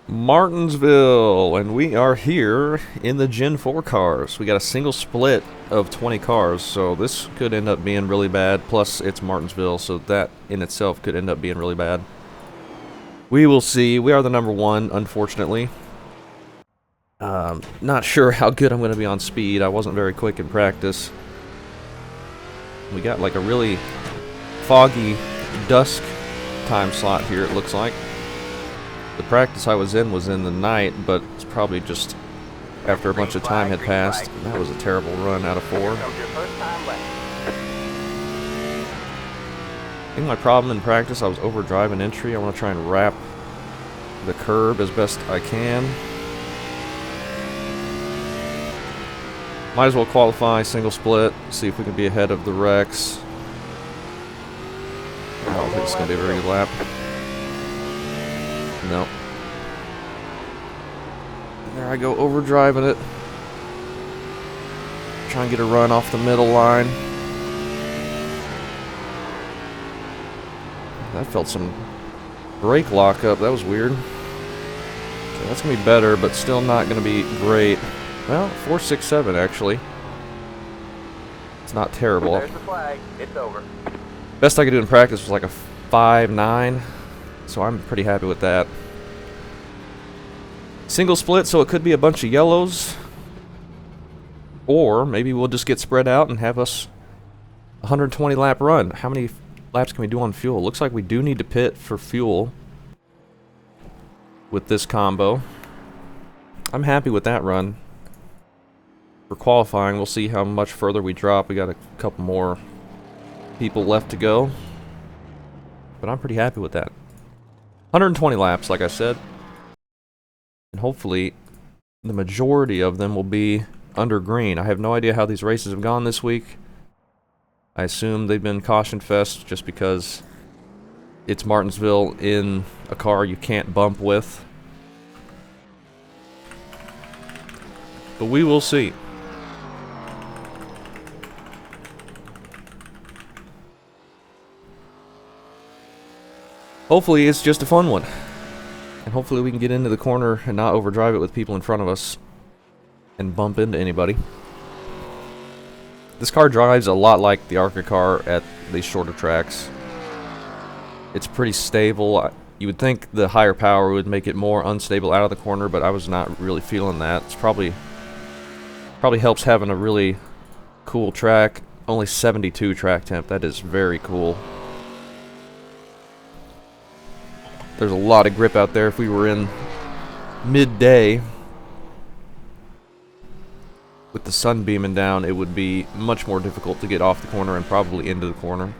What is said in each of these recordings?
Martinsville, and we are here in the Gen 4 cars. We got a single split of 20 cars, so this could end up being really bad. Plus, it's Martinsville, so that in itself could end up being really bad. We will see. We are the number one, unfortunately. Not sure how good I'm going to be on speed. I wasn't very quick in practice. We got like a really foggy dusk time slot here, it looks like. The practice I was in the night, but it's probably just after a bunch of time had passed. That was a terrible run out of 4. I think my problem in practice, I was overdriving entry. I want to try and wrap the curb as best I can. Might as well qualify single split, see if we can be ahead of the Rex. I don't think it's going to be a very good lap. No. There I go, overdriving it. Try and get a run off the middle line. That felt some brake lockup. That was weird. Okay, that's going to be better, but still not going to be great. Well, 4.67 actually. It's not terrible. There's the flag. It's over. Best I could do in practice was like a 5.9. So I'm pretty happy with that. Single split, so it could be a bunch of yellows. Or maybe we'll just get spread out and have us a 120 lap run. How many laps can we do on fuel? Looks like we do need to pit for fuel with this combo. I'm happy with that run. For qualifying, we'll see how much further we drop. We got a couple more people left to go. But I'm pretty happy with that. 120 laps, like I said. And hopefully, the majority of them will be under green. I have no idea how these races have gone this week. I assume they've been caution fest just because it's Martinsville in a car you can't bump with. But we will see. Hopefully it's just a fun one. And hopefully we can get into the corner and not overdrive it with people in front of us and bump into anybody. This car drives a lot like the ARCA car at these shorter tracks. It's pretty stable. You would think the higher power would make it more unstable out of the corner, but I was not really feeling that. It's probably helps having a really cool track. Only 72 track temp. That is very cool. There's a lot of grip out there. If we were in midday with the sun beaming down, it would be much more difficult to get off the corner and probably into the corner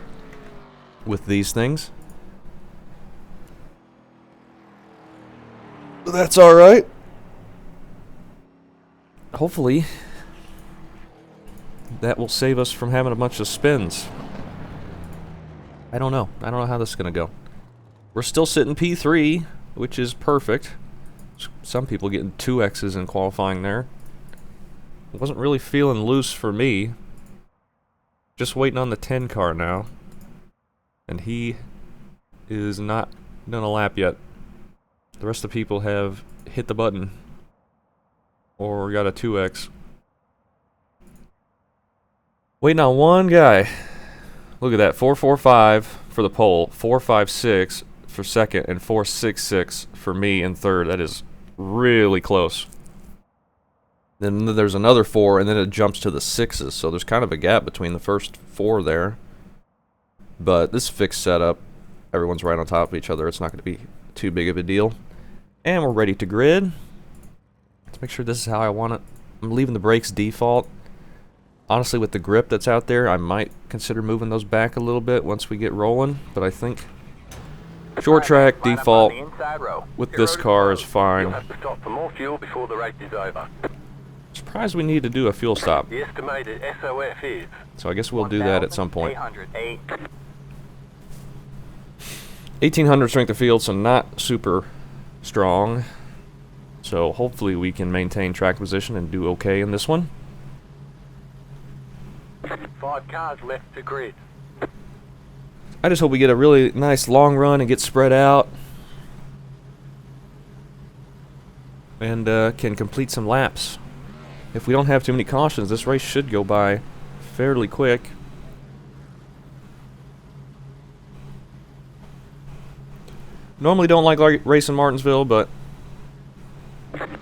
with these things. But that's alright. Hopefully that will save us from having a bunch of spins. I don't know. I don't know how this is going to go. We're still sitting P3, which is perfect. Some people getting 2X's in qualifying there. It wasn't really feeling loose for me. Just waiting on the 10 car now. And he is not done a lap yet. The rest of the people have hit the button. Or got a 2X. Waiting on one guy. Look at that, 4.45 for the pole, 4.56 for second, and 4.66 for me in third. That is really close. Then there's another 4, and then it jumps to the 6s, so there's kind of a gap between the first 4 there. But this fixed setup, everyone's right on top of each other. It's not going to be too big of a deal. And we're ready to grid. Let's make sure this is how I want it. I'm leaving the brakes default. Honestly, with the grip that's out there, I might consider moving those back a little bit once we get rolling, but I think short track default with this car is fine. Surprised we need to do a fuel stop. The estimated SOF is So I guess we'll do that at some point. 1800 strength of field, so not super strong. So hopefully we can maintain track position and do okay in this one. 5 cars left to grid. I just hope we get a really nice long run and get spread out. and can complete some laps. If we don't have too many cautions, this race should go by fairly quick. Normally don't like racing Martinsville, but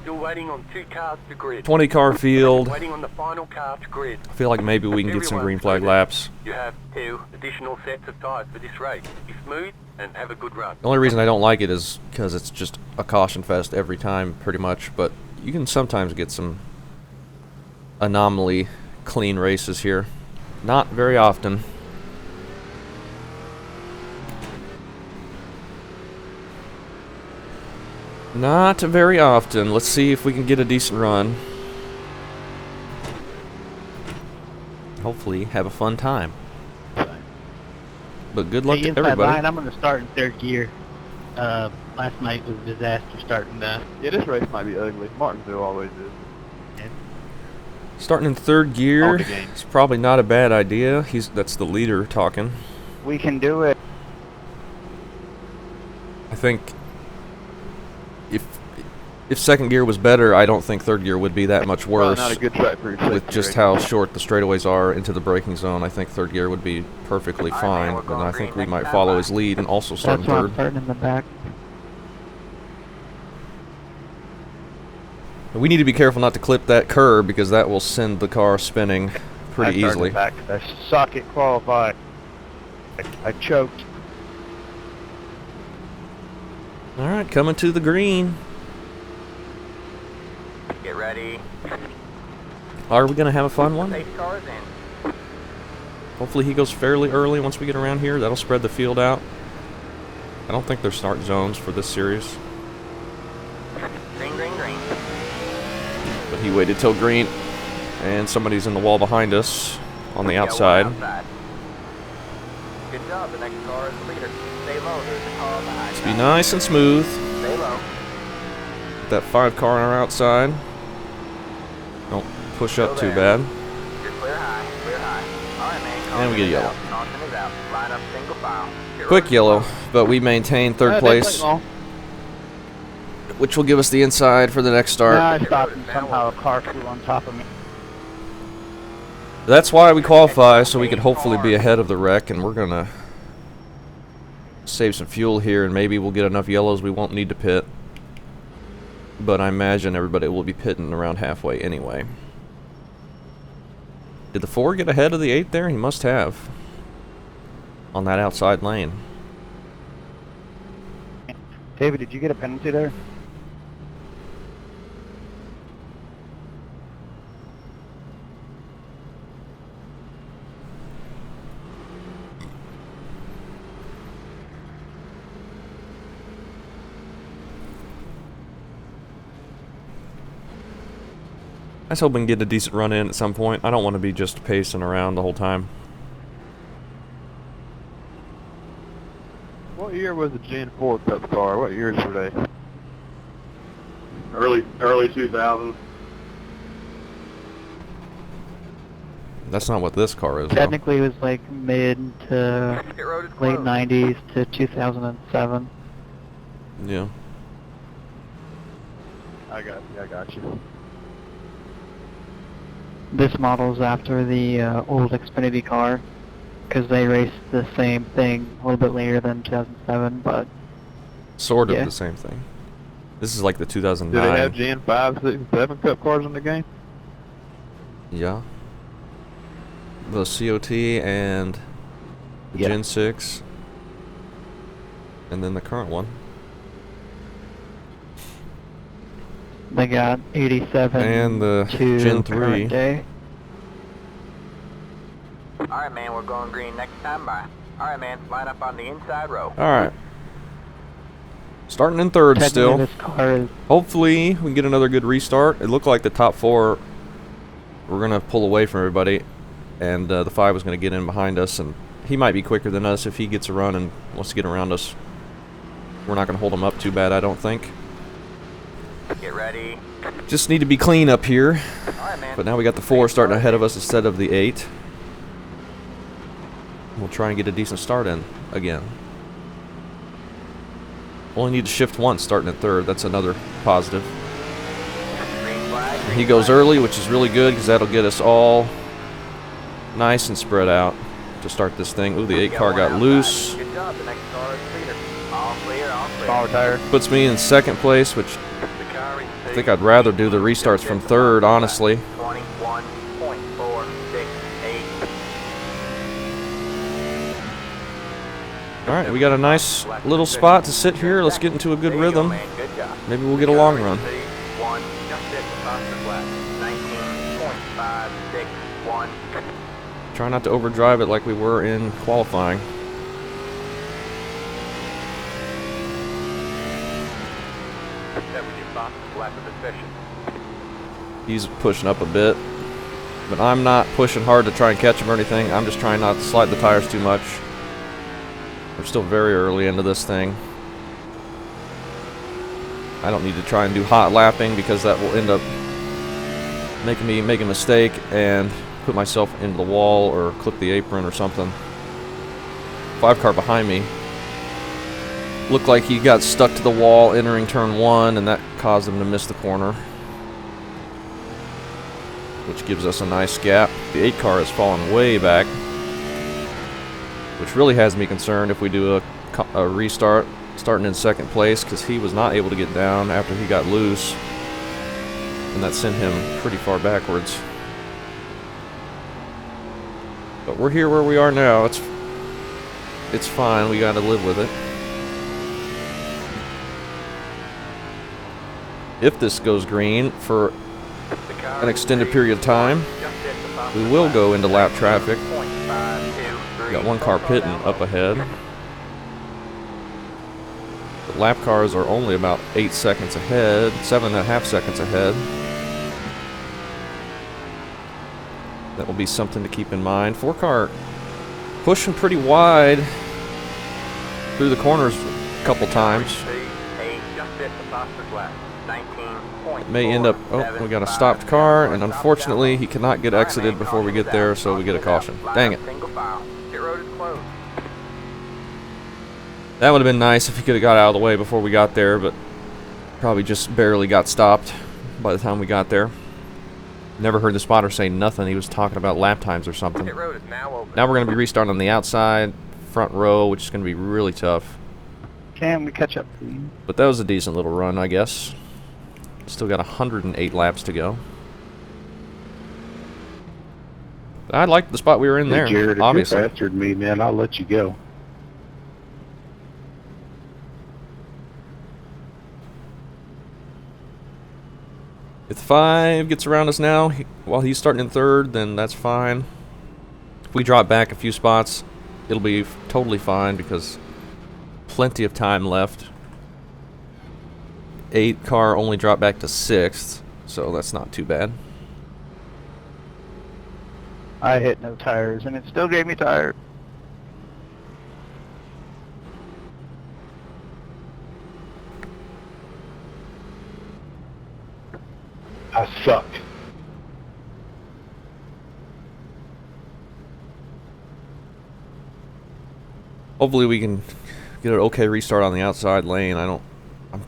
Still waiting on 2 cars to grid. 20 car field. Waiting on the final car to grid. I feel like maybe we can get some green flag Everyone's laps. You have 2 additional sets of tyres for this race. Be smooth and have a good run. The only reason I don't like it is because it's just a caution fest every time, pretty much. But you can sometimes get some anomaly clean races here. Not very often. Not very often. Let's see if we can get a decent run. Hopefully have a fun time. But good luck Hey, to inside everybody. line, I'm going to start in 3rd gear. Last night was a disaster starting that. Yeah, this race might be ugly. Martinsville always is. Starting in 3rd gear All the games. is probably not a bad idea. That's the leader talking. We can do it. I think if 2nd gear was better, I don't think 3rd gear would be that much Probably worse. not a good track for your With safety just race. how short the straightaways are into the braking zone, I think 3rd gear would be perfectly All right, man, fine. we're And going I green think we next might time. follow his lead and also start in That's why I'm 3rd. starting in the back. We need to be careful not to clip that curb because that will send the car spinning pretty I started easily. back. I socket qualified. I choked. All right, coming to the green. Get ready. Are we going to have a fun one? Safe cars in. Hopefully he goes fairly early once we get around here. That'll spread the field out. I don't think there's start zones for this series. Green, green, green. But he waited till green. And somebody's in the wall behind us on the Yeah, one outside. outside. Good job. The next car is the leader. Stay low. There's a car behind. Let's be nice and smooth. Stay low. That 5 car on our outside. Don't push up too bad. You're clear high. Clear high. All right, man. And we get yellow. Caution is out. Line up single file. Get Quick ready. yellow, but we maintain 3rd place, which will give us the inside for the next start. I stopped and somehow a car flew on top of me. That's why we qualify, so we could hopefully be ahead of the wreck, and we're going to save some fuel here, and maybe we'll get enough yellows we won't need to pit. But I imagine everybody will be pitting around halfway anyway. Did the 4 get ahead of the 8 there? He must have. On that outside lane. David, did you get a penalty there? I was hoping we can get a decent run in at some point. I don't want to be just pacing around the whole time. What year was the Gen 4 Cup car? What years were they? Early 2000s. That's not what this car is, though. Technically, it was like mid to Pit road is late closed. 90s to 2007. Yeah. I got you. This model's after the old Xfinity car because they raced the same thing a little bit later than 2007, but Sort of Yeah. the same thing. This is like the Do 2009. they have Gen 5, 6, and 7 Cup cars in the game? Yeah. The COT and the Yeah. Gen 6. And then the current one. they got 87 And the to Gen 3. current day. All right, man. We're going green next time by. All right, man. Line up on the inside row. Alright. Starting in 3rd Technically, still. this car is Hopefully we can get another good restart. It looked like the top 4 were going to pull away from everybody. And the 5 was going to get in behind us. And he might be quicker than us if he gets a run and wants to get around us. We're not going to hold him up too bad, I don't think. Get ready. Just need to be clean up here. All right, man. But now we got the 4 starting ahead of us instead of the 8. We'll try and get a decent start in again. Only need to shift once starting at 3rd. That's another positive. He goes early, which is really good because that'll get us all nice and spread out to start this thing. Ooh, the 8 car got loose. Good job. The next car is clear. All clear, all clear. Smaller tire. Puts me in second place, which The car is I think I'd rather do the restarts from third, honestly. 21.468. Alright, we got a nice little spot to sit here. Let's get into a good rhythm. Good job. Maybe we'll get a long run. One, just hit the faster flat. 19.561. Try not to overdrive it like we were in qualifying. That was your fastest lap of the session. He's pushing up a bit, but I'm not pushing hard to try and catch him or anything. I'm just trying not to slide the tires too much. We're still very early into this thing. I don't need to try and do hot lapping because that will end up making me make a mistake and put myself into the wall or clip the apron or something. 5 car behind me looked like he got stuck to the wall entering turn 1, and that caused him to miss the corner, which gives us a nice gap. The 8 car has fallen way back, which really has me concerned if we do a restart starting in second place, because he was not able to get down after he got loose, and that sent him pretty far backwards. But we're here where we are now. It's fine. We got to live with it. If this goes green for an extended period of time, we will go into lap traffic. We got 1 car pitting up ahead. The lap cars are only about 8 seconds ahead, 7.5 seconds ahead. That will be something to keep in mind. 4 car pushing pretty wide through the corners a couple times. It may end up, oh, we got a stopped car, and unfortunately he cannot get exited before we get there, so we get a caution. Dang it. That would have been nice if he could have got out of the way before we got there, but probably just barely got stopped by the time we got there. Never heard the spotter say nothing. He was talking about lap times or something. Now we're going to be restarting on the outside, front row, which is going to be really tough. Can we catch up, please? But that was a decent little run, I guess. Still got 108 laps to go. I liked the spot we were in there, Jared, if obviously. you're faster than me, man, I'll let you go. If 5 gets around us now, while he's starting in third, then that's fine. If we drop back a few spots, it'll be totally fine because plenty of time left. 8 car only dropped back to 6th, so that's not too bad. I hit no tires, and it still gave me tires. I suck. Hopefully we can get an okay restart on the outside lane. I'm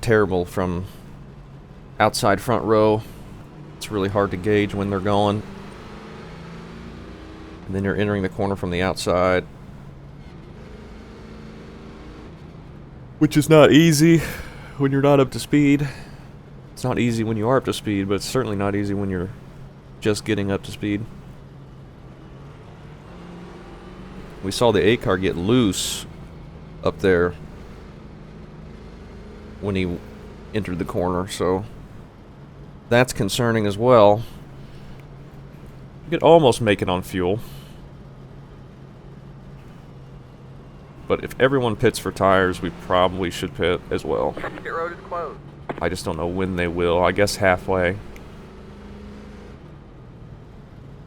terrible from outside front row. It's really hard to gauge when they're going. And then you're entering the corner from the outside, which is not easy when you're not up to speed. It's not easy when you are up to speed, but it's certainly not easy when you're just getting up to speed. We saw the 8 car get loose up there when he entered the corner, so that's concerning as well. We could almost make it on fuel. But if everyone pits for tires, we probably should pit as well. Pit road is closed. I just don't know when they will. I guess halfway.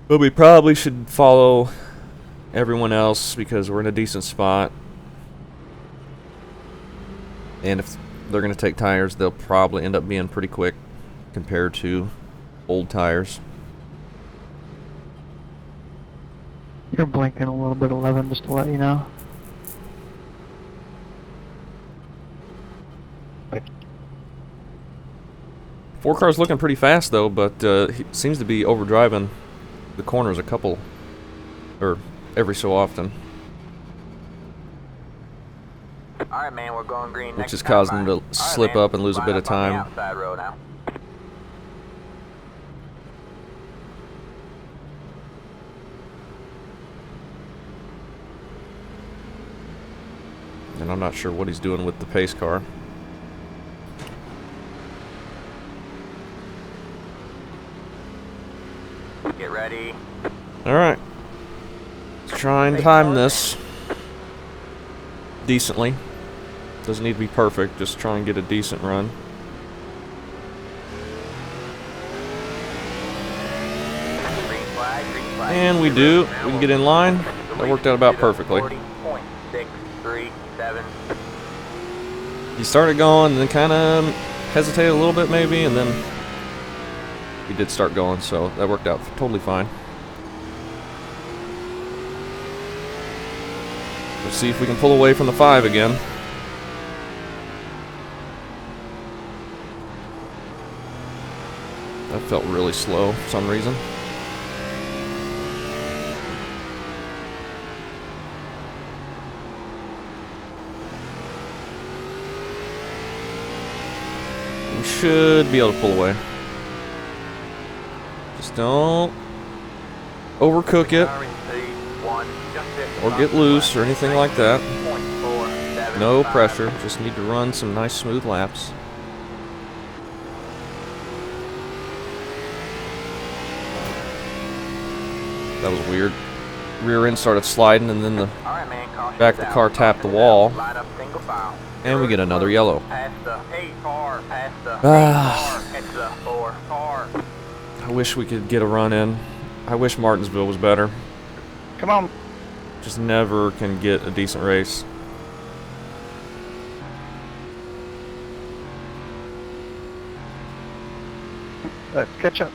But we probably should follow everyone else because we're in a decent spot. And if they're going to take tires, they'll probably end up being pretty quick compared to old tires. You're blinking a little bit, 11, just to let you know. 4 car's looking pretty fast though, but he seems to be overdriving the corners a couple, or every so often, Alright, man, we're going green. which is causing him to slip up and lose a bit of time. Outside road now. And I'm not sure what he's doing with the pace car. Get ready. Alright. Let's try and time this decently. Doesn't need to be perfect, just try and get a decent run. Green flag, green flag. And we do. We can get in line. That worked out about perfectly. 40.637. He started going and then kind of hesitated a little bit maybe, and then he did start going, so that worked out totally fine. Let's see if we can pull away from the 5 again. That felt really slow for some reason. We should be able to pull away. Just don't overcook it or get loose or anything like that. No pressure, just need to run some nice smooth laps. That was weird. Rear end started sliding and then the back of the car tapped the wall. And we get another yellow. I wish we could get a run in. I wish Martinsville was better. Come on. Just never can get a decent race. Let's catch up.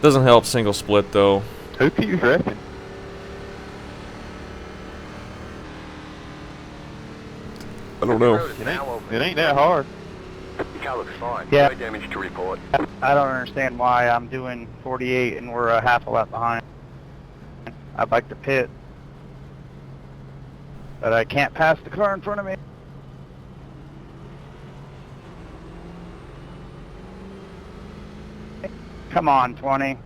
Doesn't help single split though. Who keeps wrecking? I don't know. It ain't that hard. The car looks fine. Yeah. No damage to report. I don't understand why I'm doing 48 and we're a half a lap behind. I'd like to pit, but I can't pass the car in front of me. Come on, 20.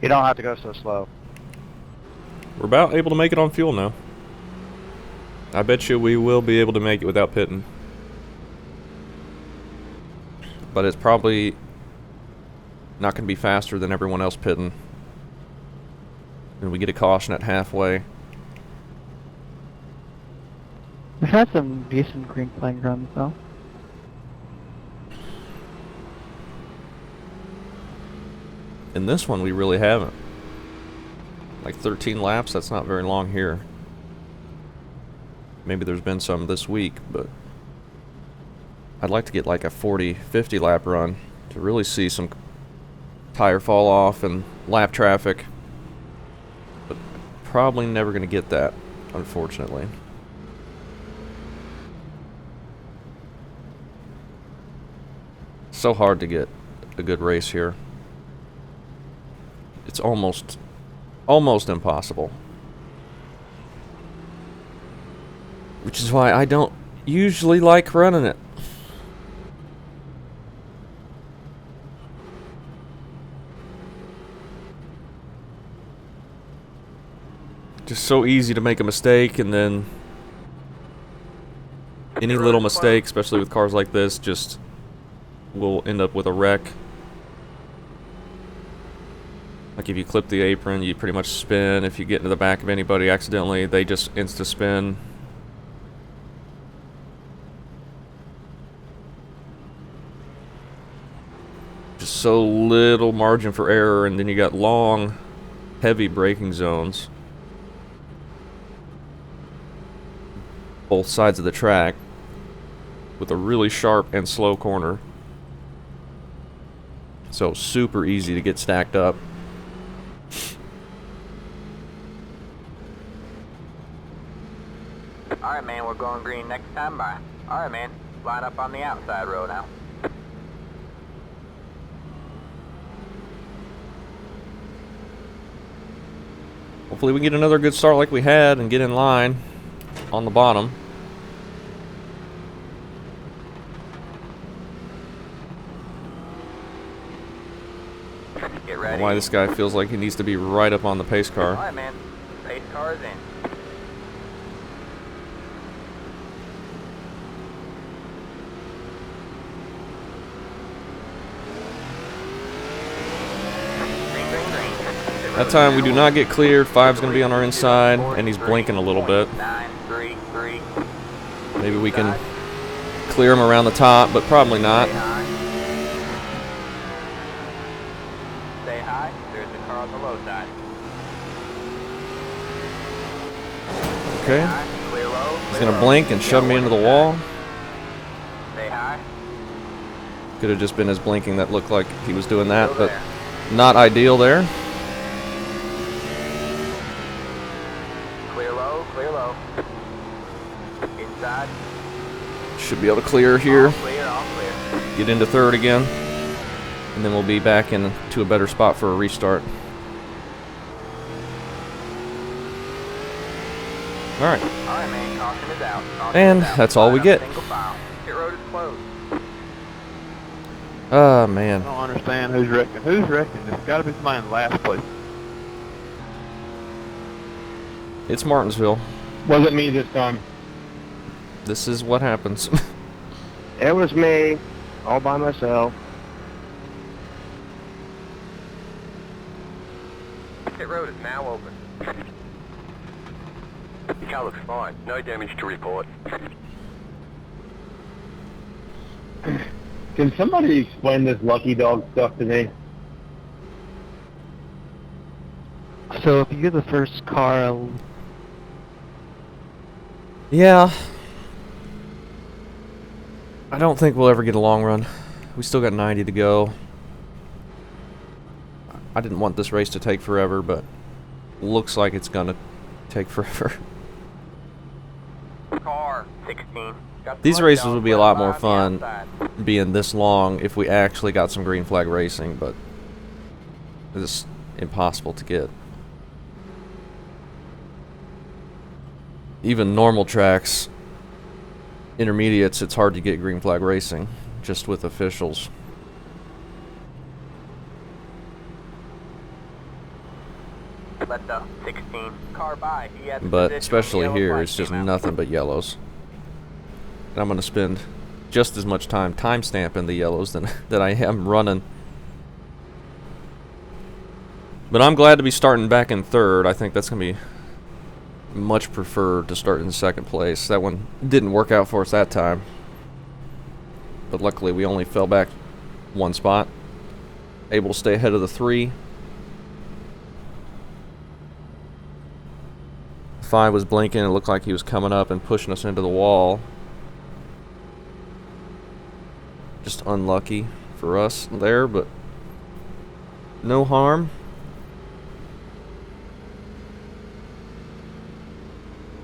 You don't have to go so slow. We're about able to make it on fuel now. I bet you we will be able to make it without pitting. But it's probably not going to be faster than everyone else pitting. And we get a caution at halfway. We've had some decent green flag runs though. In this one, we really haven't. Like 13 laps, that's not very long here. Maybe there's been some this week, but I'd like to get like a 40, 50 lap run to really see some tire fall off and lap traffic. But probably never going to get that, unfortunately. So hard to get a good race here. It's almost impossible. Which is why I don't usually like running it. Just so easy to make a mistake, and then any little mistake, especially with cars like this, just will end up with a wreck. Like if you clip the apron, you pretty much spin. If you get into the back of anybody accidentally, they just insta-spin. Just so little margin for error, and then you got long, heavy braking zones. Both sides of the track with a really sharp and slow corner. So super easy to get stacked up. Alright, man, we're going green next time by. Alright, man, line up on the outside row now. Hopefully we get another good start like we had and get in line on the bottom. Get I don't ready. know why this guy feels like he needs to be right up on the pace car. Alright, man, pace car is in. Green, green, green. That time we do not get cleared. 5's going to be on our inside, and he's blinking a little bit. 933. Maybe we can clear him around the top, but probably not. Stay high. Stay high. There's the car on the low side. Okay. High, clear low. He's going to blink and shove me into the wall. Stay high. Could have just been his blinking that looked like he was doing that, Still but there. not ideal there. Clear low, clear low. Inside. Should be able to clear here, All clear, all clear. get into third again, and then we'll be back into a better spot for a restart. Alright, Alright, man, caution is out. Caution and is out. that's all we Line up get. Single file. Pit road is closed. Oh I man. don't understand who's wrecking. Who's wrecking? There's got to be somebody in last place. It's Martinsville. Wasn't me this time. This is what happens. It was me, all by myself. Pit road is now open. The car looks fine. No damage to report. Can somebody explain this lucky dog stuff to me? So if you're the first car, Yeah. I don't think we'll ever get a long run. We still got 90 to go. I didn't want this race to take forever, but looks like it's gonna take forever. Car 16. Got These the races light would be a on, lot right more on fun the outside. being this long if we actually got some green flag racing, but it's impossible to get. Even normal tracks, intermediates, it's hard to get green flag racing just with officials. Let the 16 car by. He had the But position especially when the yellow here, flag it's just came out. nothing but yellows. And I'm going to spend just as much time timestamping the yellows than I am running. But I'm glad to be starting back in third. I think that's going to be much preferred to start in second place. That one didn't work out for us that time. But luckily we only fell back one spot. Able to stay ahead of the 3. 5 was blinking. It looked like he was coming up and pushing us into the wall. Just unlucky for us there, but no harm.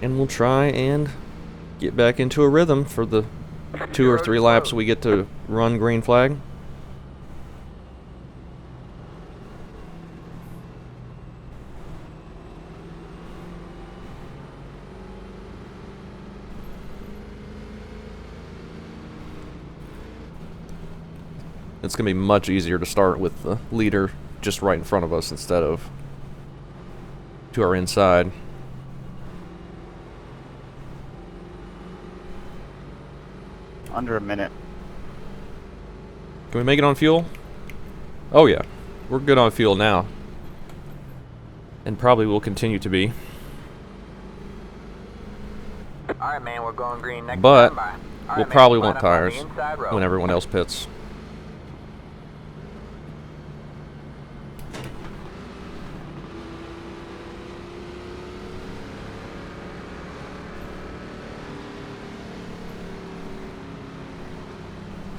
And we'll try and get back into a rhythm for the 2 or 3 laps we get to run green flag. It's going to be much easier to start with the leader just right in front of us instead of to our inside. Under a minute. Can we make it on fuel? Oh yeah, we're good on fuel now. And probably will continue to be. Alright, man, we're going green next But time by. All we'll right, man, probably line want up on the tires inside row. when everyone else pits.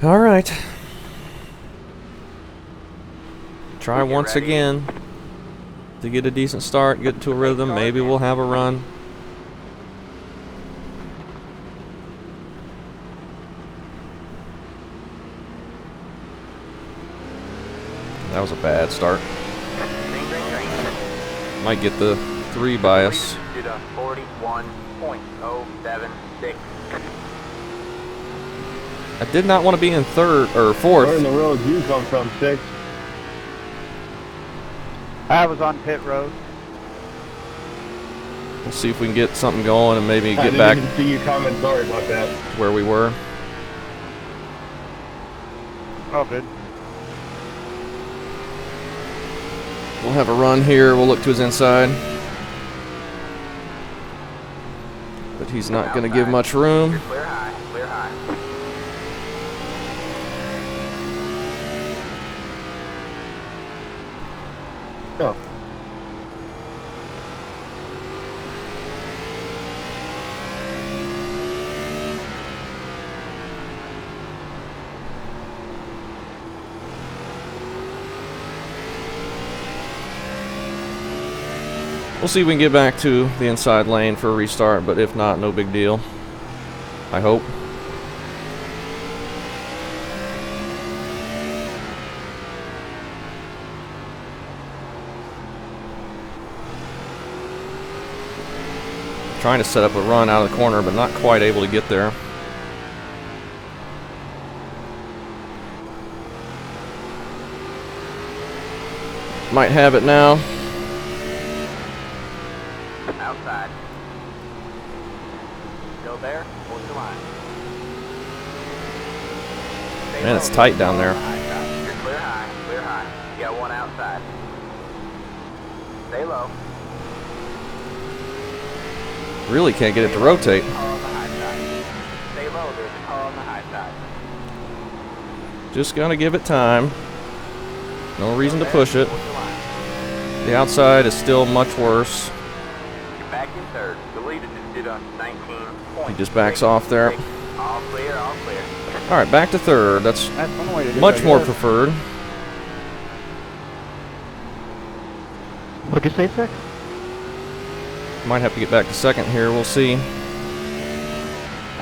All right. Try Get once ready. again to get a decent start, get to a rhythm. Maybe we'll have a run. That was a bad start. Green, green, green. Might get the 3 by us. Due to 41.076. I did not want to be in third or Where in fourth. the road you come from, 6? I was on pit road. We'll see if we can get something going and maybe I get didn't back even see your comment. Sorry about that. where we were. Oh, good. We'll have a run here. We'll look to his inside. But he's not going to give much room. Clear high, clear high. Oh. We'll see if we can get back to the inside lane for a restart, but if not, no big deal. I hope. Trying to set up a run out of the corner, but not quite able to get there. Might have it now. Outside. Still there? Hold the line. Stay Man, low, it's tight down you're there. clear high, clear high. You got one outside. Stay low. Really can't get it to rotate. Car on the high side. Stay low, there's a car on the high side. Just gonna give it time. No reason to There, push it. hold the line. The outside is still much worse. You're back in third. The lead is due to 19 points. He just backs off there. All clear, all clear. Alright, back to third. That's That's one way to do it. much I more guess. preferred. What'd you say, 6? Might have to get back to second here. We'll see. I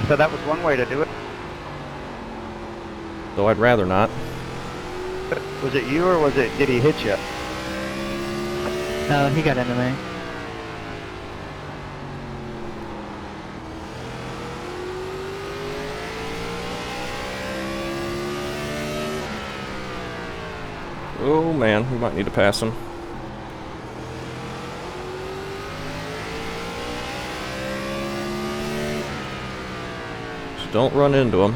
said that was one way to do it. Though I'd rather not. Was it you or did he hit you? No, he got into me. Oh man, we might need to pass him. Just don't run into him.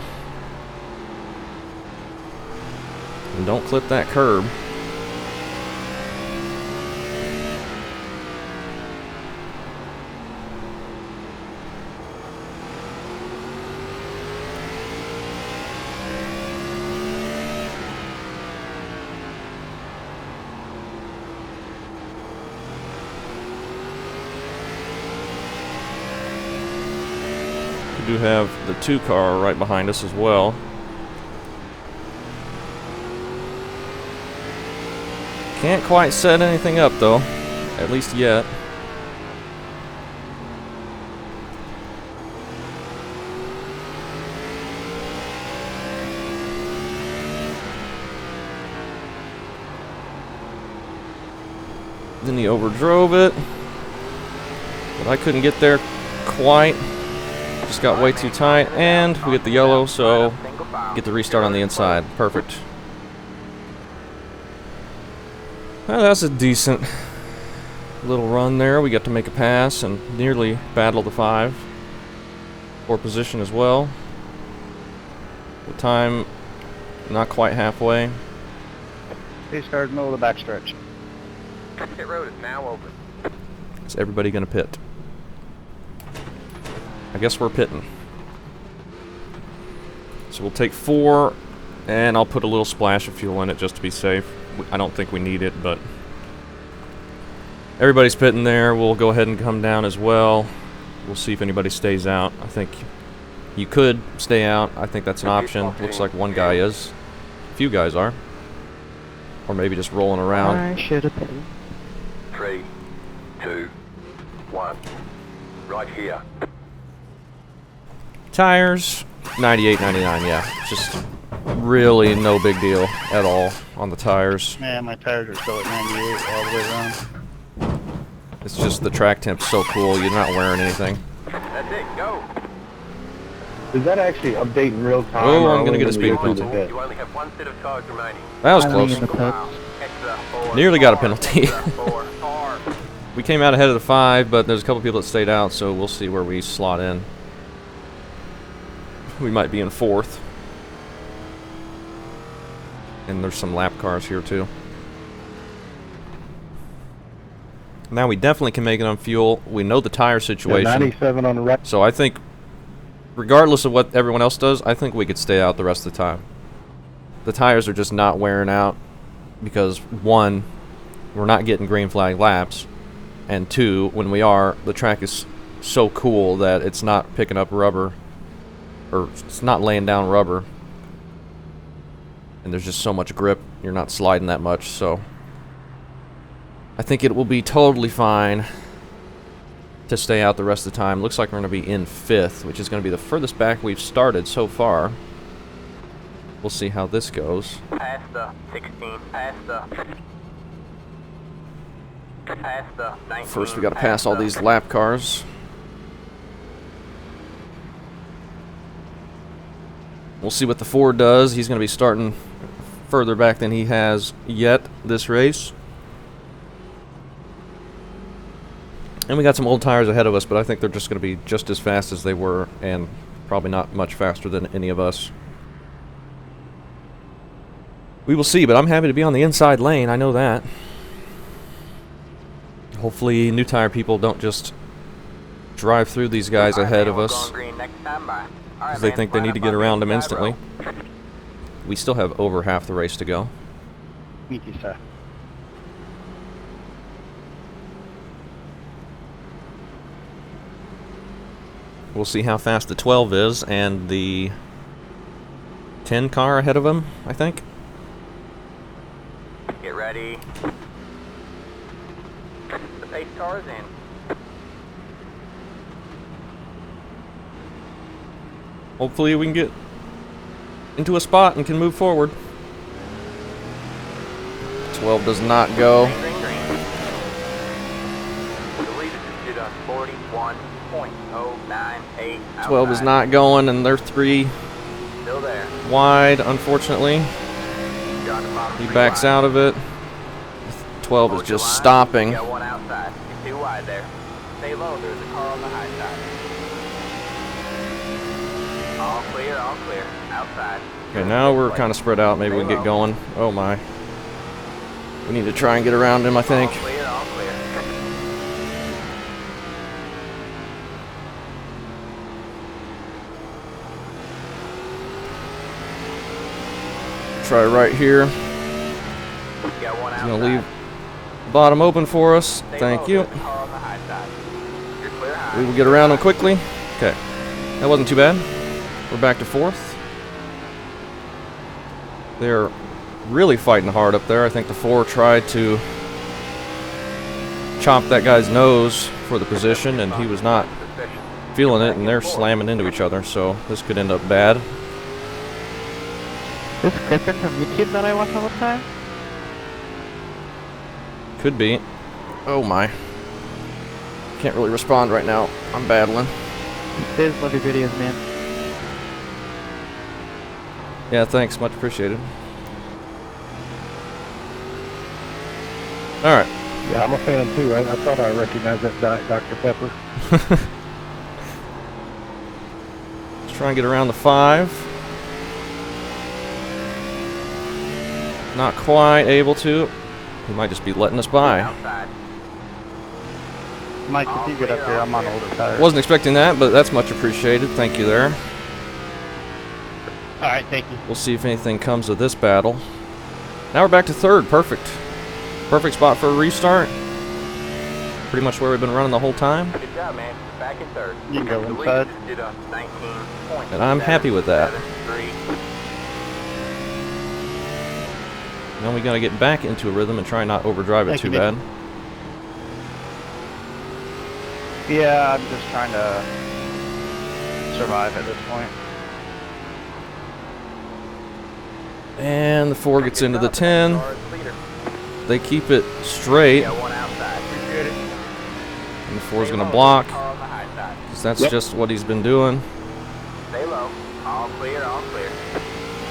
And don't clip that curb. We do have the 2 car right behind us as well. Can't quite set anything up though, at least yet. Then he overdrove it, but I couldn't get there quite. Just got way too tight, and we get the yellow, so get the restart on the inside. Perfect. Well, that's a decent little run there. We got to make a pass and nearly battle the 5 for position as well. The time not quite halfway. He started middle of the backstretch. Pit road is now open. Is everybody gonna pit? I guess we're pitting. So we'll take 4, and I'll put a little splash of fuel in it just to be safe. I don't think we need it, but everybody's pitting there. We'll go ahead and come down as well. We'll see if anybody stays out. I think you could stay out. I think that's an option. Looks like one guy is. A few guys are. Or maybe just rolling around. I should have paid. 3, 2, 1. Right here. Tires, 98, 99, yeah. Just really no big deal at all on the tires. Man, my tires are still at 98 all the way around. It's just the track temp's so cool, you're not wearing anything. That's it, go. Does that actually update in real time? Oh, or I'm gonna only get a when we speeding go through the penalty. pit? You only have one set of cards remaining. That was Piling close. in the pits. Extra 4. Nearly got a car, penalty. extra 4 car. We came out ahead of the 5, but there's a couple people that stayed out, so we'll see where we slot in. We might be in 4th. And there's some lap cars here too. Now we definitely can make it on fuel. We know the tire Yeah, situation. 97 on the right. So I think, regardless of what everyone else does, I think we could stay out the rest of the time. The tires are just not wearing out because, 1, we're not getting green flag laps, and 2, when we are, the track is so cool that it's not picking up rubber, or it's not laying down rubber, and there's just so much grip, you're not sliding that much, so I think it will be totally fine to stay out the rest of the time. Looks like we're going to be in 5th, which is going to be the furthest back we've started so far. We'll see how this goes. Past the 16, past the 19. First, we got to pass all these lap cars. We'll see what the Ford does. He's going to be starting further back than he has yet this race. And we got some old tires ahead of us, but I think they're just going to be just as fast as they were, and probably not much faster than any of us. We will see, but I'm happy to be on the inside lane, I know that. Hopefully new tire people don't just drive through these guys ahead of us, because they think they need to get around them instantly. We still have over half the race to go. Thank you, sir. We'll see how fast the 12 is, and the 10 car ahead of him, I think. Get ready. The pace car is in. Hopefully we can get into a spot and can move forward. 12 does not go. Green, green, green. The lead is at 41.098. 12 is outside. not going, and they're 3 Still there. wide, unfortunately. You're on the bottom He 3 backs wide. out of it. 12 is Hold your just line. stopping. You got one outside. You're too wide there. Stay low. There's a car on the high side. All clear, all clear. Outside. Okay, now we're kind of spread out. Maybe we can get going. Oh my. We need to try and get around him, I think. All clear, all clear. Try right here. You got one He's outside. gonna leave bottom open for us. Stay Thank low. you. There's a car on the high side. You're clear high. We will get around him quickly. Okay. That wasn't too bad. We're back to 4th. They're really fighting hard up there. I think the 4 tried to chop that guy's nose for the position, and he was not feeling it, and they're slamming into each other, so this could end up bad. This Crippen from YouTube that I watch all the time? Could be. Oh my. Can't really respond right now. I'm battling. Biz, love your videos, man. Yeah, thanks. Much appreciated. Alright. Yeah, I'm a fan too. I thought I recognized that Diet Dr. Pepper. Let's try and get around the 5. Not quite able to. He might just be letting us by. Outside. Mike, if you get up here, I'm on older tires. Wasn't expecting that, but that's much appreciated. Thank you there. Alright, thank you. We'll see if anything comes of this battle. Now we're back to 3rd. Perfect. Perfect spot for a restart. Pretty much where we've been running the whole time. Good job, man. Back in 3rd. You can go The lead inside. is at 19.73. And I'm happy with that. Now we gotta get back into a rhythm and try not overdrive it Thank too you, bad. Nick. Yeah, I'm just trying to survive at this point. And the 4 gets into the 10. They keep it straight. And the 4 is going to block. Because that's just what he's been doing. Stay low. All clear, all clear.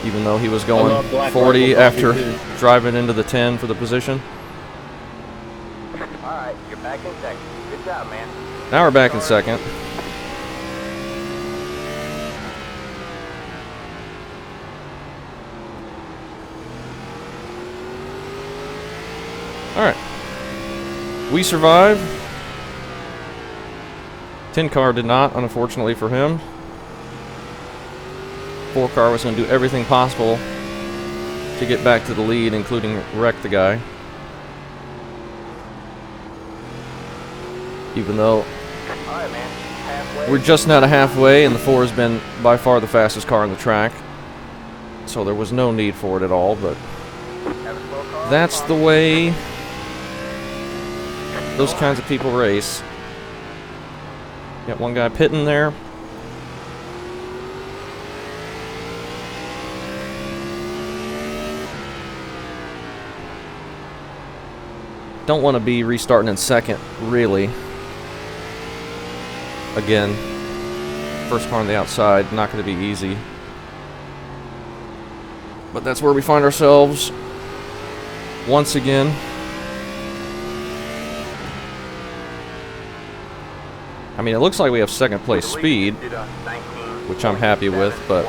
Even though he was going 40 after driving into the 10 for the position. Alright, you're back in second. Good job, man. Now we're back in second. Alright. We survive. 10 car did not, unfortunately for him. 4 car was going to do everything possible to get back to the lead, including wreck the guy. Even though we're just not a halfway, and the 4 has been by far the fastest car on the track. So there was no need for it at all, but that's the way those kinds of people race. Got one guy pitting there. Don't want to be restarting in second, really. Again, first car on the outside, not going to be easy. But that's where we find ourselves once again. I mean, it looks like we have second place speed, which I'm happy with, but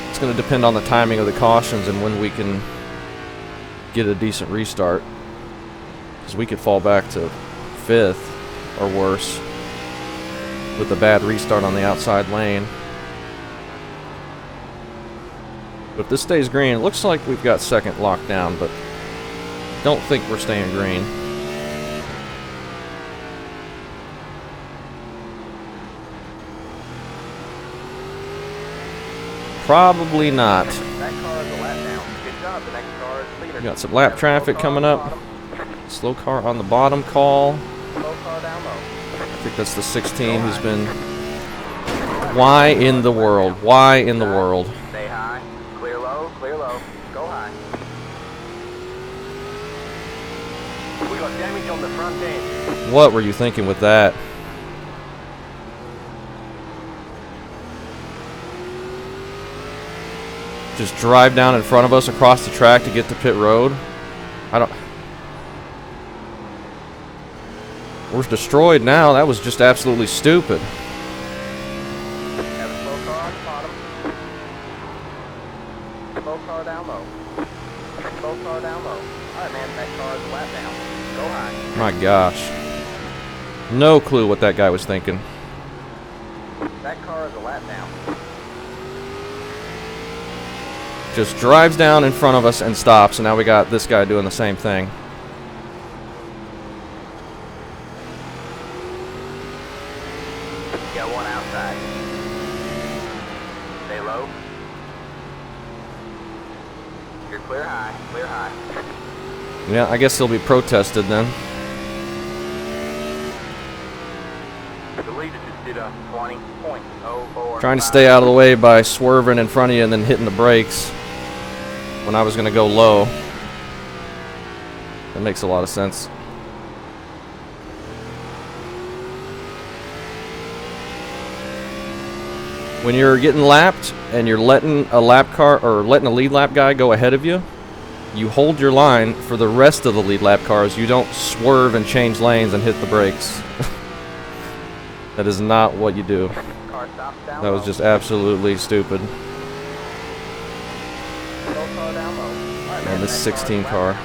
it's going to depend on the timing of the cautions and when we can get a decent restart. Because we could fall back to 5th or worse with a bad restart on the outside lane. But if this stays green, it looks like we've got second locked down, but don't think we're staying green. Probably not. We got some lap traffic coming up. Slow car on the bottom call. I think that's the 16 who's been... Why in the world? Why in the world? Stay high. Clear low, go high. We got damage on the front end. What were you thinking with that? Just drive down in front of us across the track to get to pit road? I don't... We're destroyed now. That was just absolutely stupid. Have a slow car on the bottom. Slow car down low. Slow car down low. Alright, man, that car is a lap down. Go high. My gosh. No clue what that guy was thinking. That car is a lap down. Just drives down in front of us and stops, and now we got this guy doing the same thing. Got one outside. Stay low. You're clear high, clear high. Yeah, I guess he'll be protested then. The leader just did a 20.04. Trying to stay out of the way by swerving in front of you and then hitting the brakes when I was going to go low. That makes a lot of sense. When you're getting lapped and you're letting a lap car or letting a lead lap guy go ahead of you, you hold your line for the rest of the lead lap cars. You don't swerve and change lanes and hit the brakes. That is not what you do. That was just absolutely stupid. And this 16 car.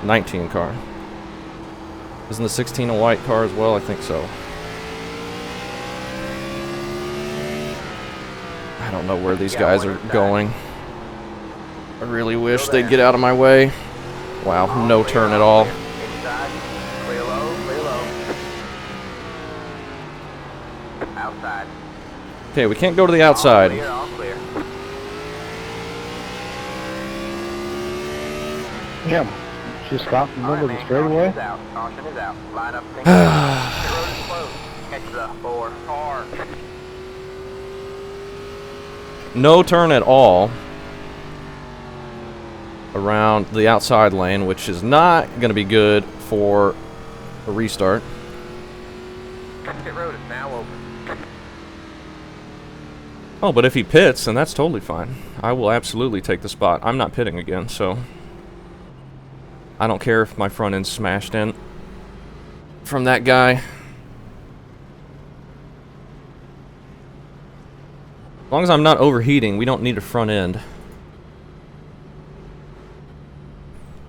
19 car. Isn't the 16 a white car as well? I think so. I don't know where these guys are going. I really wish they'd get out of my way. Wow, no turn at all. Clear low, clear low. Outside. Okay, we can't go to the outside. All clear, all clear. Yeah, just stop in the middle of the straightaway. Caution is out. Line up. Pit road is closed. Catch the 4 car. No turn at all. around the outside lane, which is not going to be good for a restart. Pit road is now open. Oh, but if he pits, then that's totally fine. I will absolutely take the spot. I'm not pitting again, so I don't care if my front end's smashed in from that guy. As long as I'm not overheating, we don't need a front end.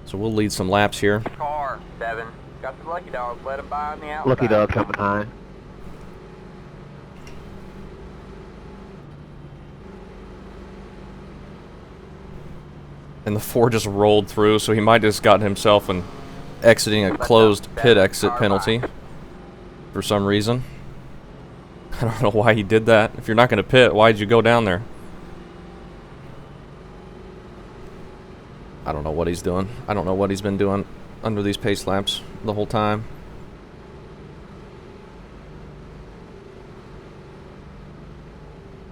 So we'll lead some laps here. Car 7. Got some lucky dogs. Let them by on the outside. Lucky dog coming high. And the 4 just rolled through, so he might have just gotten himself an exiting a closed pit exit penalty for some reason. I don't know why he did that. If you're not going to pit, why'd you go down there? I don't know what he's doing. I don't know what he's been doing under these pace laps the whole time.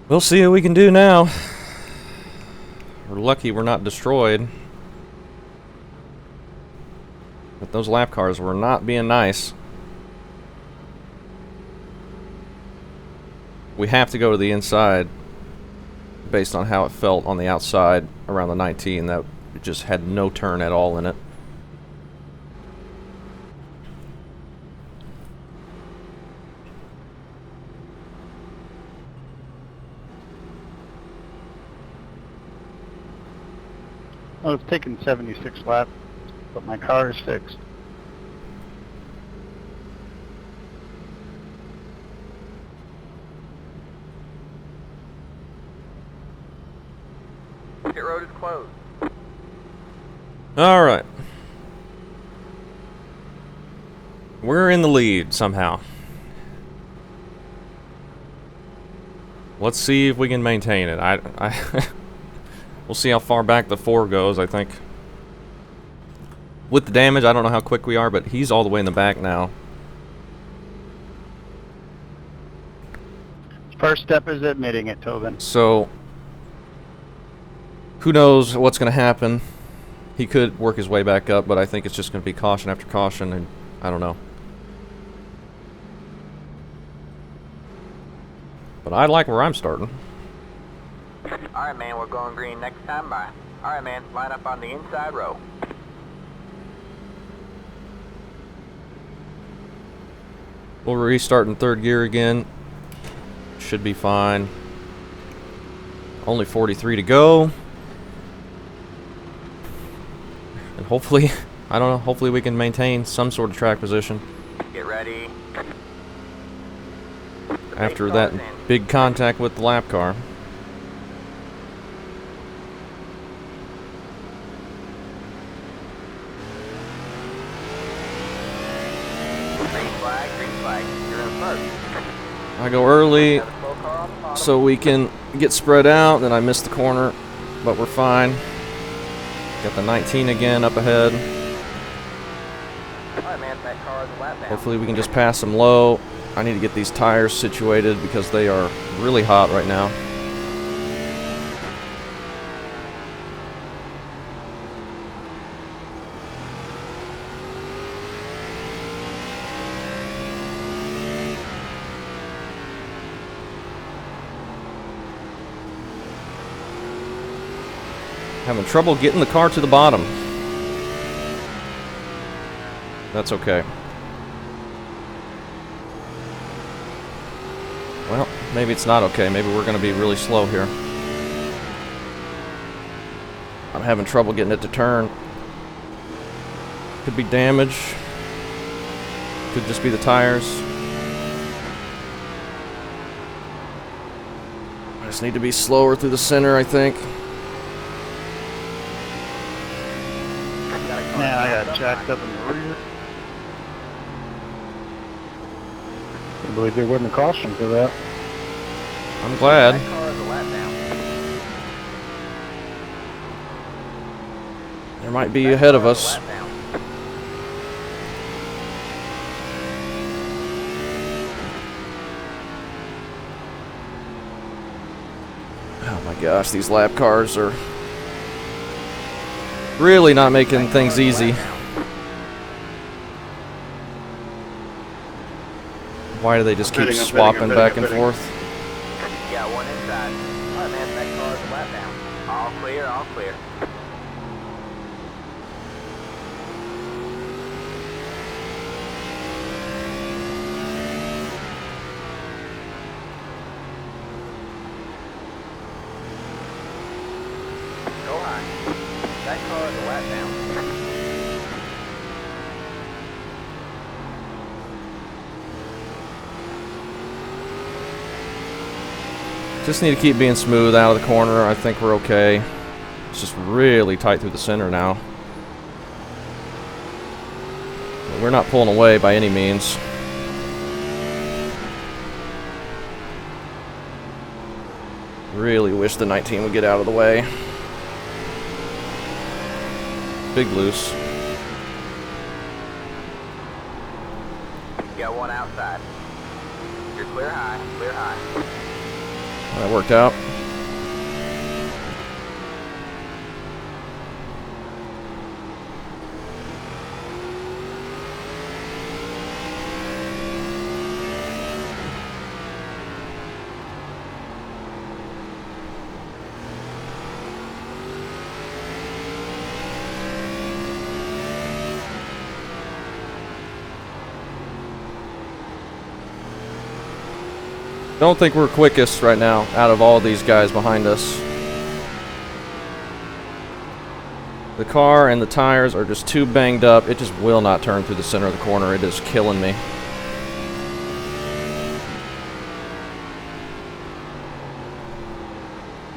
We'll see what we can do now. We're lucky we're not destroyed. But those lap cars were not being nice. We have to go to the inside based on how it felt on the outside around the 19. That just had no turn at all in it. I was taking 76 laps, but my car is fixed. Pit road is closed. All right. We're in the lead somehow. Let's see if we can maintain it. We'll see how far back the 4 goes, I think. With the damage, I don't know how quick we are, but he's all the way in the back now. First step is admitting it, Tobin. So, who knows what's going to happen. He could work his way back up, but I think it's just going to be caution after caution, and I don't know. But I like where I'm starting. Alright, man, we're going green next time by. Alright, man, line up on the inside row. We'll restart in 3rd gear again. Should be fine. Only 43 to go. And hopefully, I don't know, hopefully we can maintain some sort of track position. Get ready. After that big contact with the lap car. Green flag, you're in first. I go early Got a slow car on the bottom. so we can get spread out. Then I missed the corner, but we're fine. Got the 19 again up ahead. Alright, man, that car is a lap down. Hopefully we can just pass them low. I need to get these tires situated because they are really hot right now. Having trouble getting the car to the bottom. That's okay. Well, maybe it's not okay. Maybe we're going to be really slow here. I'm having trouble getting it to turn. Could be damage. Could just be the tires. I just need to be slower through the center, I think. Yeah, I got jacked up in the rear. I believe there wasn't a caution for that. I'm glad. That car is a lap down. There might be ahead of us. Lap down. Oh my gosh, these lap cars are Really not making things easy. Why do they just keep swapping back and forth? Got one inside. Alright, man, that car is a lap down. All clear, all clear. Go high. That car is a lap down. Just need to keep being smooth out of the corner. I think we're okay. It's just really tight through the center now. But we're not pulling away by any means. Really wish the 19 would get out of the way. Big loose. Got one outside. You're clear high, clear high. That worked out. Don't think we're quickest right now out of all these guys behind us. The car and the tires are just too banged up. It just will not turn through the center of the corner. It is killing me.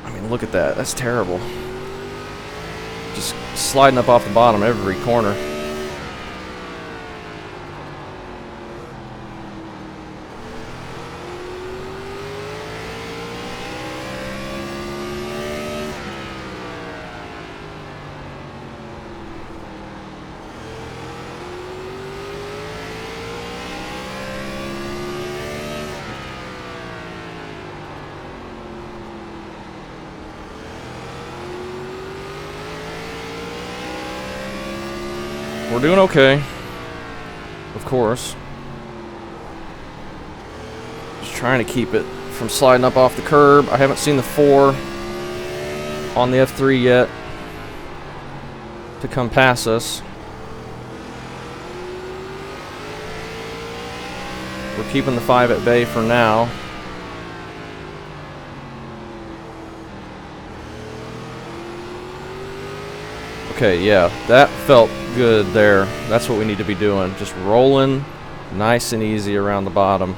I mean, look at that. That's terrible. Just sliding up off the bottom every corner. We're doing okay, of course. Just trying to keep it from sliding up off the curb. I haven't seen the 4 on the F3 yet to come past us. We're keeping the 5 at bay for now. Okay, yeah, that felt good there. That's what we need to be doing. Just rolling nice and easy around the bottom.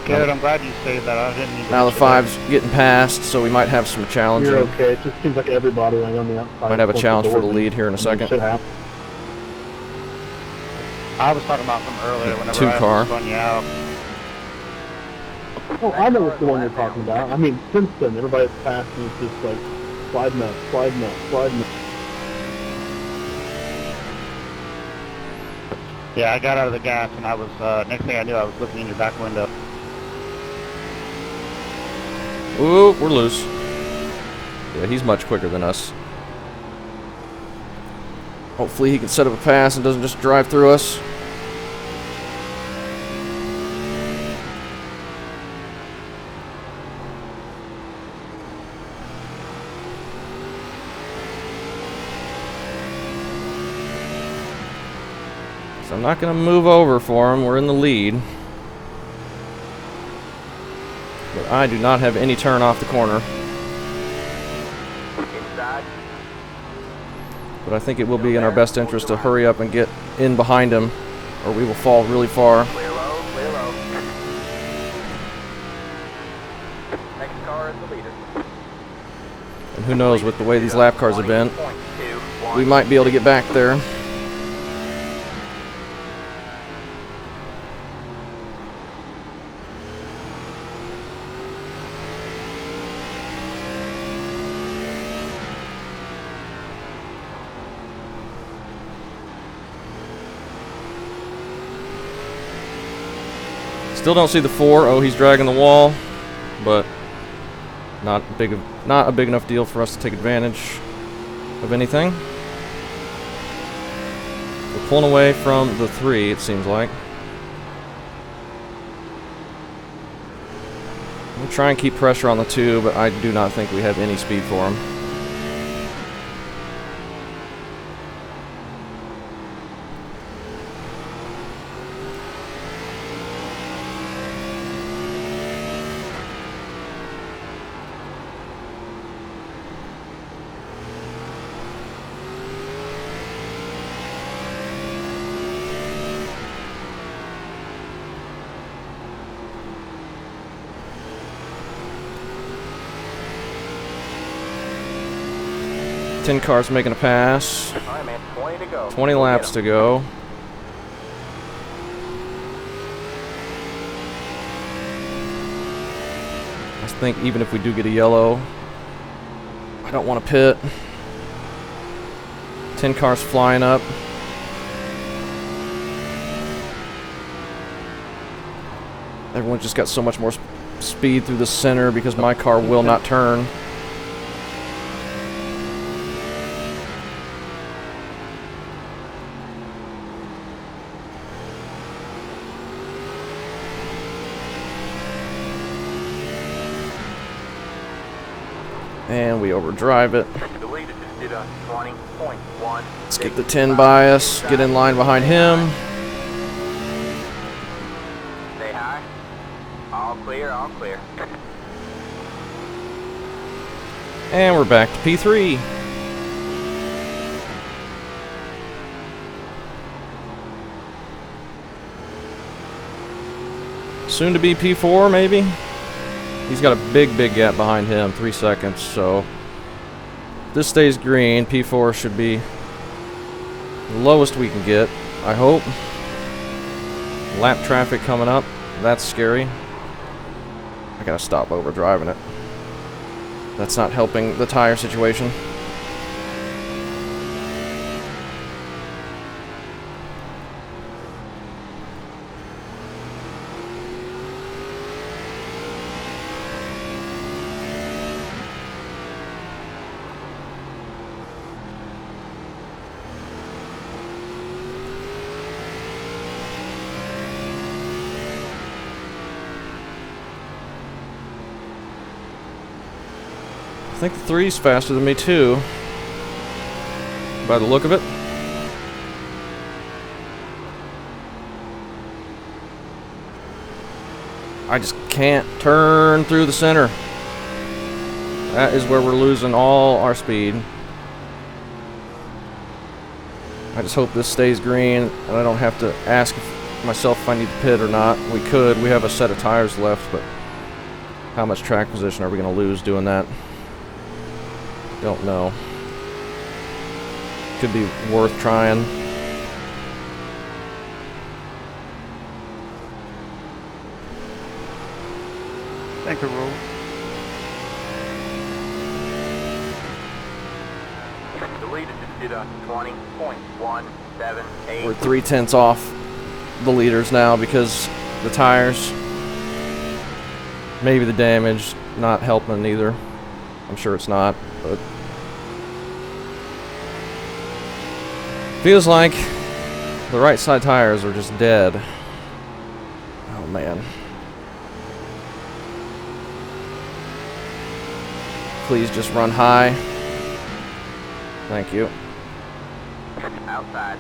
Good, I'm glad you saved that. I didn't need to. Now the 5's getting past, so we might have some challenging. You're okay. It just seems like everybody like on the outside. Might have a challenge for the lead here in a second. Should happen. I was talking about them earlier whenever Two I car. spun you out. Oh, I know what's the one you're talking about. I mean, since then, everybody that's passed me is just like sliding up, sliding up, sliding up. Yeah, I got out of the gas and I was, next thing I knew, I was looking in your back window. Ooh, we're loose. Yeah, he's much quicker than us. Hopefully he can set up a pass and doesn't just drive through us. So I'm not going to move over for him. We're in the lead. But I do not have any turn off the corner. Inside. But I think it will be in our best interest to hurry up and get in behind him, or we will fall really far. Clear low, clear low. Next car is the leader. And who knows, with the way these lap cars have been, we might be able to get back there. Still don't see the 4. Oh, he's dragging the wall, but not a big enough deal for us to take advantage. of anything. We're pulling away from the 3, it seems like. We'll try and keep pressure on the 2, but I do not think we have any speed for him. Ten cars making a pass. All right, man. 20 to go. 20 laps to go. I think even if we do get a yellow, I don't want to pit. 10 cars flying up. Everyone's just got so much more speed through the center because my car will not turn. And we overdrive it. The leader just did a 20.1. Let's get the 10 by us, get in line behind him. Stay high. All clear, all clear. And we're back to P3. Soon to be P4, maybe? He's got a big gap behind him, 3 seconds, so if this stays green, P4 should be the lowest we can get, I hope. Lap traffic coming up, that's scary. I gotta stop overdriving it. That's not helping the tire situation. I think the 3's faster than me too, by the look of it. I just can't turn through the center. That is where we're losing all our speed. I just hope this stays green and I don't have to ask myself if I need to pit or not. We could. We have a set of tires left, but how much track position are we going to lose doing that? Don't know. Could be worth trying. Thank you, Rule. The leader just did a 20.178. We're 3/10 off the leaders now because the tires. Maybe the damage not helping either. I'm sure it's not, but feels like the right side tires are just dead. Oh man. Please just run high. Thank you. Outside.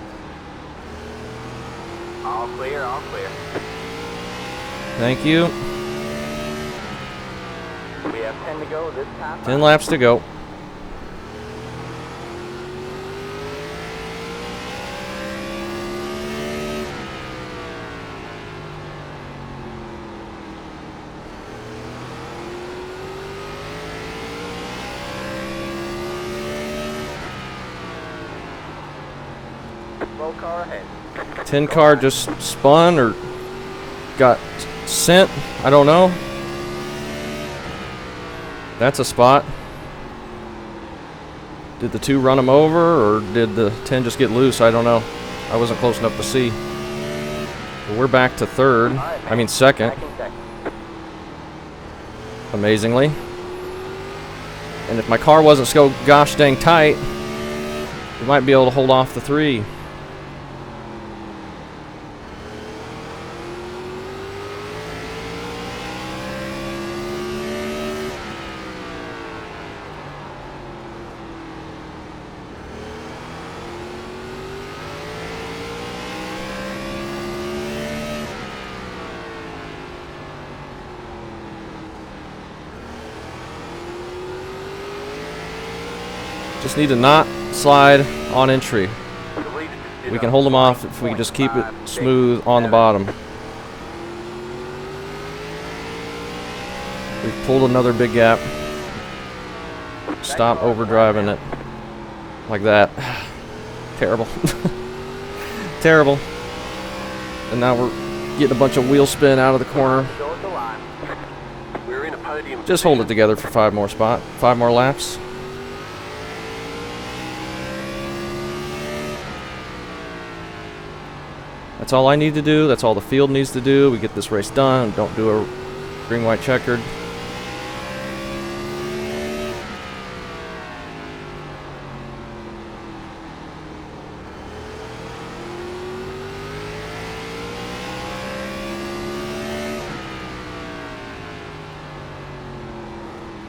All clear, all clear. Thank you. We have 10 to go this time. 10 laps to go. Slow car ahead. 10 car just spun or got sent. I don't know. That's a spot. Did the 2 run him over or did the 10 just get loose? I don't know. I wasn't close enough to see. But we're back to third. I mean second. Amazingly. And if my car wasn't so gosh dang tight, We might be able to hold off the 3. Just need to not slide on entry. We can hold them off if we just keep it smooth on the bottom. We've pulled another big gap. Stop overdriving it like that. Terrible. Terrible. And now we're getting a bunch of wheel spin out of the corner. Just hold it together for 5 more laps. That's all I need to do. That's all the field needs to do. We get this race done. Don't do a green, white, checkered.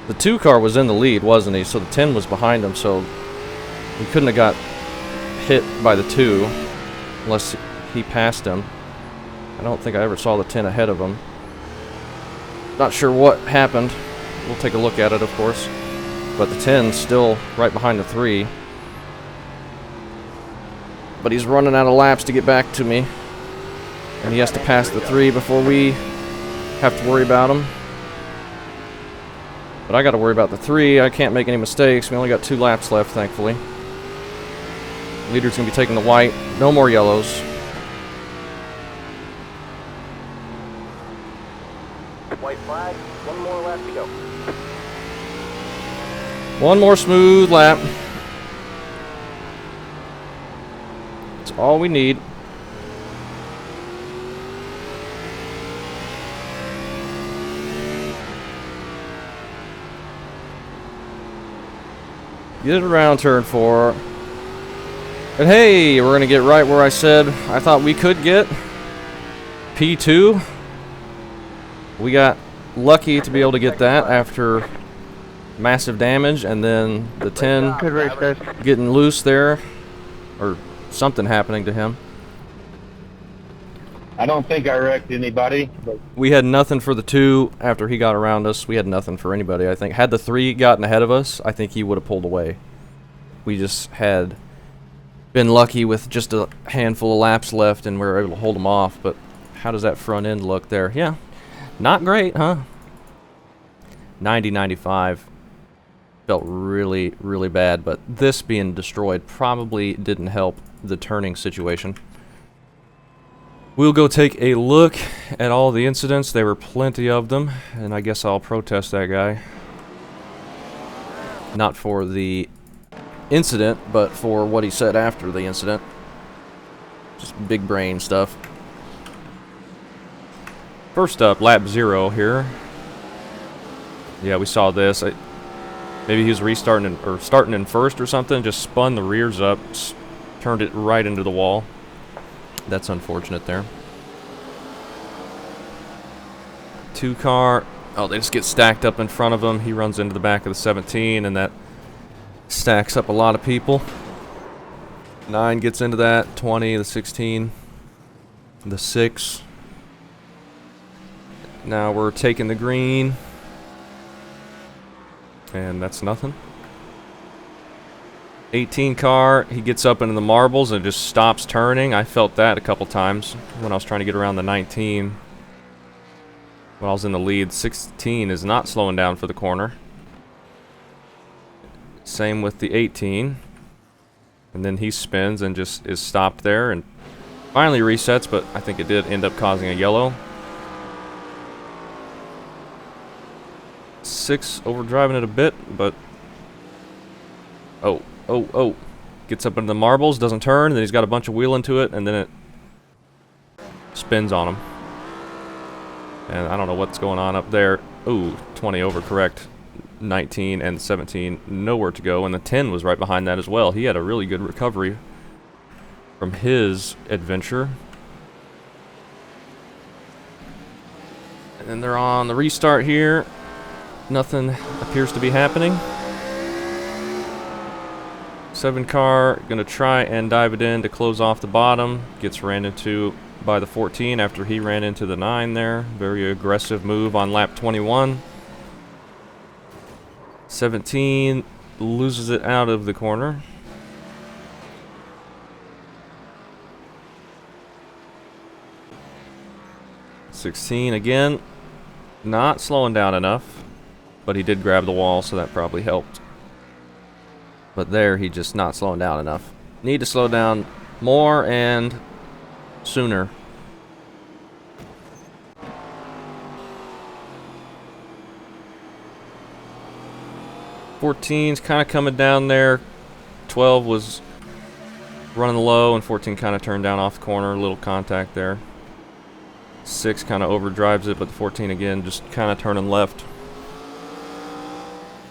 The 2 car was in the lead, wasn't he? So the 10 was behind him, so we couldn't have got hit by the 2 unless he passed him. I don't think I ever saw the 10 ahead of him. Not sure what happened. We'll take a look at it, of course. But the 10's still right behind the 3. But he's running out of laps to get back to me. And he has to pass the 3 before we have to worry about him. But I got to worry about the 3. I can't make any mistakes. We only got 2 laps left, thankfully. Leader's going to be taking the white. No more yellows. White flag, 1 more lap to go. 1 more smooth lap. That's all we need. Get it around turn 4. And hey, we're going to get right where I said I thought we could get. P2. We got lucky to be able to get that after massive damage, and then the 10 Good race, guys. getting loose there, or something happening to him. I don't think I wrecked anybody, but We had nothing for the 2 after he got around us. We had nothing for anybody, I think. Had the 3 gotten ahead of us, I think he would have pulled away. We just had been lucky with just a handful of laps left, and we were able to hold him off. But how does that front end look there? Yeah, not great, huh? 90-95. Felt really, really bad, but this being destroyed probably didn't help the turning situation. We'll go take a look at all the incidents. There were plenty of them, and I guess I'll protest that guy. Not for the incident, but for what he said after the incident. Just big brain stuff. First up, lap 0 here. Yeah, we saw this. Maybe he was restarting or starting in first or something. Just spun the rears up, turned it right into the wall. That's unfortunate there. 2 car. Oh, they just get stacked up in front of him. He runs into the back of the 17, and that stacks up a lot of people. 9 gets into that. 20, the 16, the 6. Now we're taking the green. And that's nothing. 18 car, he gets up into the marbles and just stops turning. I felt that a couple times when I was trying to get around the 19. When I was in the lead, 16 is not slowing down for the corner. Same with the 18. And then he spins and just is stopped there and finally resets, but I think it did end up causing a yellow. 6 overdriving it a bit, but oh, gets up into the marbles, doesn't turn, and then he's got a bunch of wheel into it, and then it spins on him. And I don't know what's going on up there. Ooh, 20 over, correct. 19 and 17 nowhere to go, and the 10 was right behind that as well. He had a really good recovery from his adventure. And then they're on the restart here. Nothing appears to be happening. 7 car gonna try and dive it in to close off the bottom. Gets ran into by the 14 after he ran into the 9 there. Very aggressive move on lap 21. 17 loses it out of the corner. '16 again, not slowing down enough, but he did grab the wall, so that probably helped. But there, he just not slowing down enough. Need to slow down more and sooner. '14's kind of coming down there. 12 was running low, and 14 kind of turned down off the corner. A little contact there. 6 kind of overdrives it, but the 14 again just kind of turning left.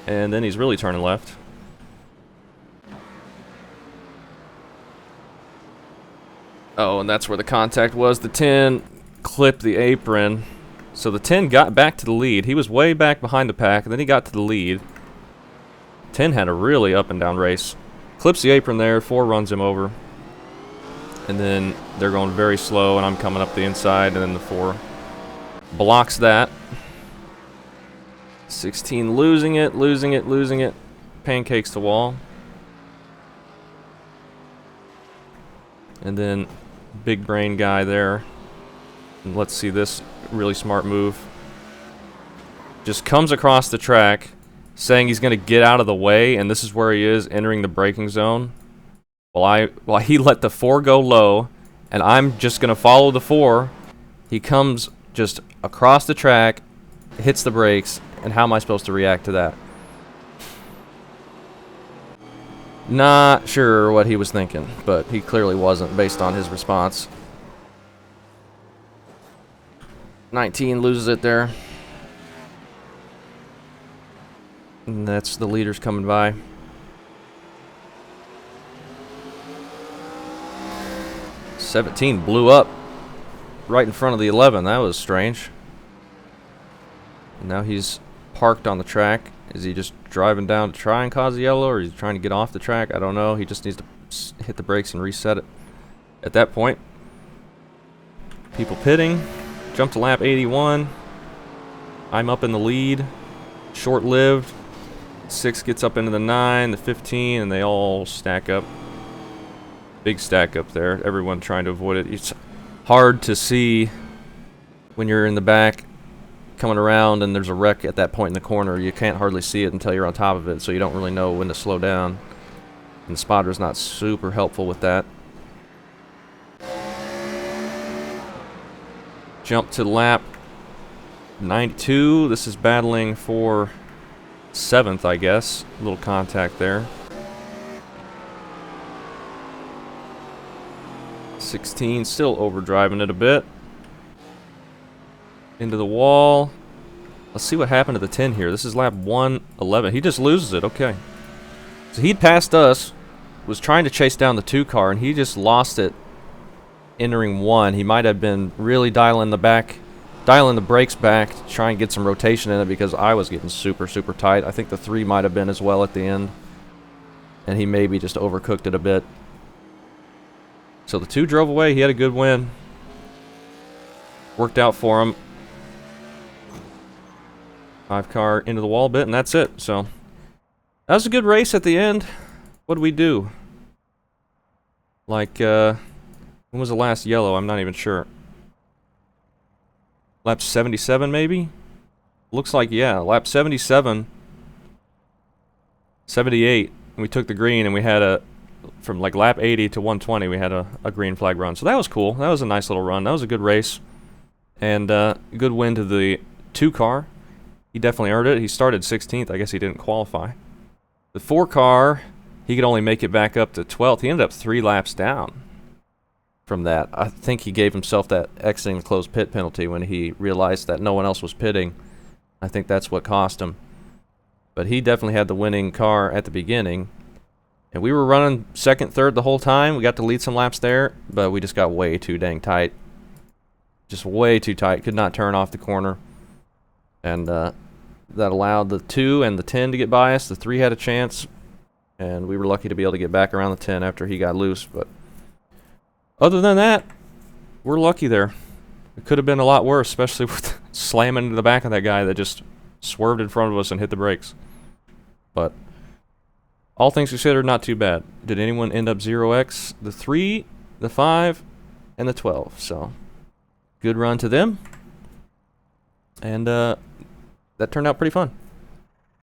And then he's really turning left. Oh, and that's where the contact was. The 10 clipped the apron. So the 10 got back to the lead. He was way back behind the pack, and then he got to the lead. 10 had a really up and down race. Clips the apron there, 4 runs him over. And then they're going very slow, and I'm coming up the inside, and then the 4 blocks that. 16 losing it, losing it, losing it. Pancakes the wall. And then big brain guy there. And let's see this really smart move. Just comes across the track saying he's going to get out of the way, and this is where he is entering the braking zone. While he let the 4 go low, and I'm just going to follow the 4. He comes just across the track, hits the brakes, and how am I supposed to react to that? Not sure what he was thinking, but he clearly wasn't based on his response. 19 loses it there. And that's the leaders coming by. '17 blew up right in front of the 11. That was strange. And now he's parked on the track. Is he just driving down to try and cause a yellow, or is he trying to get off the track? I don't know. He just needs to hit the brakes and reset it. At that point, people pitting. Jump to lap 81. I'm up in the lead. Short-lived. 6 gets up into the 9, the 15, and they all stack up. Big stack up there. Everyone trying to avoid it. It's hard to see when you're in the back coming around and there's a wreck at that point in the corner. You can't hardly see it until you're on top of it, so you don't really know when to slow down. And the spotter's not super helpful with that. Jump to lap 92. This is battling for 7th, I guess. A little contact there. 16 still overdriving it a bit. Into the wall. Let's see what happened to the 10 here. This is lap 111. He just loses it. Okay. So he'd passed us, was trying to chase down the 2 car, and he just lost it entering 1. He might have been really dialing the brakes back to try and get some rotation in it, because I was getting super, super tight. I think the 3 might have been as well at the end. And he maybe just overcooked it a bit. So the 2 drove away. He had a good win. Worked out for him. 5 car into the wall a bit, and that's it. So that was a good race at the end. What did we do? Like, when was the last yellow? I'm not even sure. Lap 77 maybe? Looks like, yeah, lap 77, 78, and we took the green, and we had from like lap 80 to 120, we had a green flag run. So that was cool. That was a nice little run. That was a good race. And good win to the 2 car. He definitely earned it. He started 16th. I guess he didn't qualify. The 4 car, he could only make it back up to 12th. He ended up 3 laps down from that. I think he gave himself that exiting the closed pit penalty when he realized that no one else was pitting. I think that's what cost him. But he definitely had the winning car at the beginning. And we were running second, third the whole time. We got to lead some laps there, but we just got way too dang tight. Just way too tight. Could not turn off the corner. And that allowed the 2 and the 10 to get by us. The 3 had a chance. And we were lucky to be able to get back around the 10 after he got loose. But other than that, we're lucky there. It could have been a lot worse, especially with slamming into the back of that guy that just swerved in front of us and hit the brakes. But all things considered, not too bad. Did anyone end up 0x? The 3, the 5, and the 12. So, good run to them. And that turned out pretty fun.